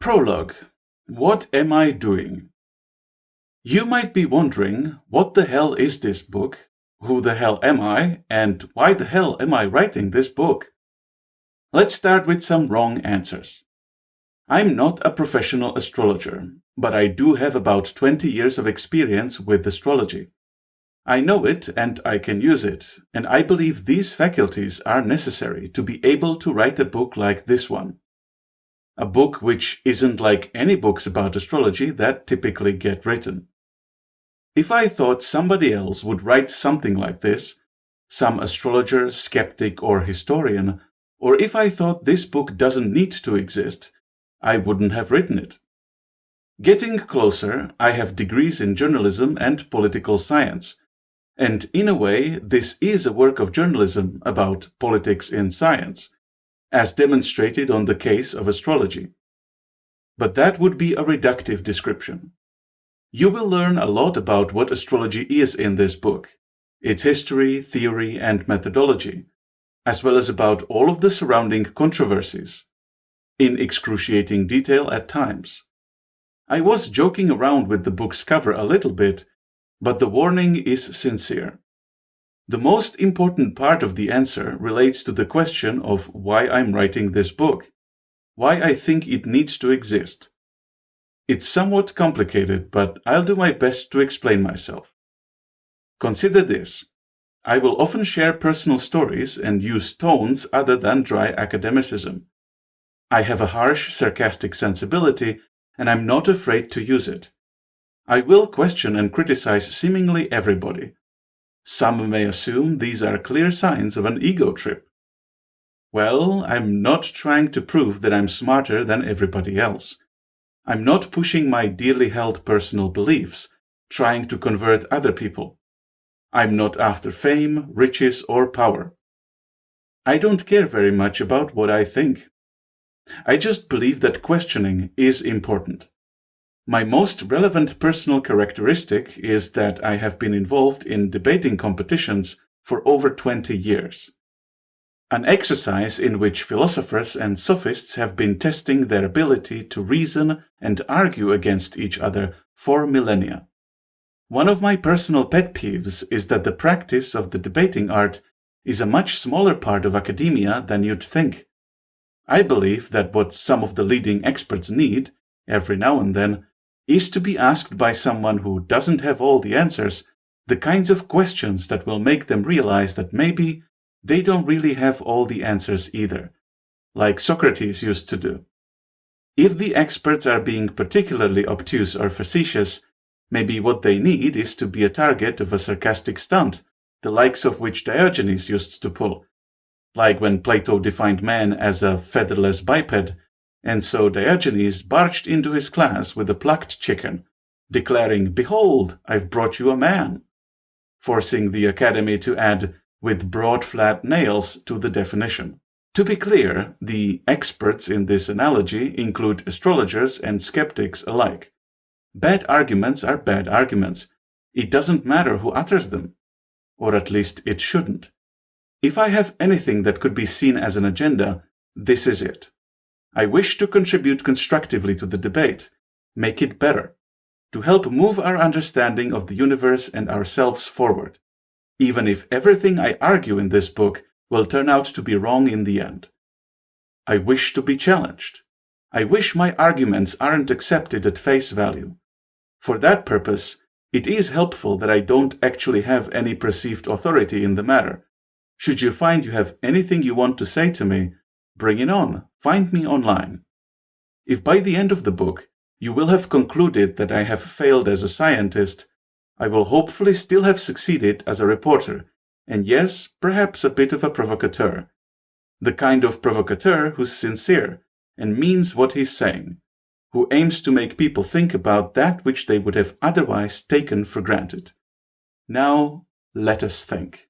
Prologue. What am I doing? You might be wondering, what the hell is this book? Who the hell am I? And why the hell am I writing this book? Let's start with some wrong answers. I'm not a professional astrologer, but I do have about 20 years of experience with astrology. I know it and I can use it, and I believe these faculties are necessary to be able to write a book like this one. A book which isn't like any books about astrology that typically get written. If I thought somebody else would write something like this, some astrologer, skeptic, or historian, or if I thought this book doesn't need to exist, I wouldn't have written it. Getting closer, I have degrees in journalism and political science, and in a way, this is a work of journalism about politics in science, as demonstrated on the case of astrology. But that would be a reductive description. You will learn a lot about what astrology is in this book, its history, theory, and methodology, as well as about all of the surrounding controversies, in excruciating detail at times. I was joking around with the book's cover a little bit, but the warning is sincere. The most important part of the answer relates to the question of why I'm writing this book, why I think it needs to exist. It's somewhat complicated, but I'll do my best to explain myself. Consider this. I will often share personal stories and use tones other than dry academicism. I have a harsh, sarcastic sensibility, and I'm not afraid to use it. I will question and criticize seemingly everybody. Some may assume these are clear signs of an ego trip. Well, I'm not trying to prove that I'm smarter than everybody else. I'm not pushing my dearly held personal beliefs, trying to convert other people. I'm not after fame, riches, or power. I don't care very much about what I think. I just believe that questioning is important. My most relevant personal characteristic is that I have been involved in debating competitions for over 20 years. An exercise in which philosophers and sophists have been testing their ability to reason and argue against each other for millennia. One of my personal pet peeves is that the practice of the debating art is a much smaller part of academia than you'd think. I believe that what some of the leading experts need, every now and then, is to be asked by someone who doesn't have all the answers, the kinds of questions that will make them realize that maybe they don't really have all the answers either, like Socrates used to do. If the experts are being particularly obtuse or facetious, maybe what they need is to be a target of a sarcastic stunt, the likes of which Diogenes used to pull, like when Plato defined man as a featherless biped, and so Diogenes barged into his class with a plucked chicken, declaring, "Behold, I've brought you a man," forcing the academy to add, "with broad flat nails" to the definition. To be clear, the experts in this analogy include astrologers and skeptics alike. Bad arguments are bad arguments. It doesn't matter who utters them. Or at least it shouldn't. If I have anything that could be seen as an agenda, this is it. I wish to contribute constructively to the debate, make it better, to help move our understanding of the universe and ourselves forward, even if everything I argue in this book will turn out to be wrong in the end. I wish to be challenged. I wish my arguments aren't accepted at face value. For that purpose, it is helpful that I don't actually have any perceived authority in the matter. Should you find you have anything you want to say to me, bring it on. Find me online. If by the end of the book you will have concluded that I have failed as a scientist, I will hopefully still have succeeded as a reporter, and yes, perhaps a bit of a provocateur. The kind of provocateur who's sincere and means what he's saying, who aims to make people think about that which they would have otherwise taken for granted. Now, let us think.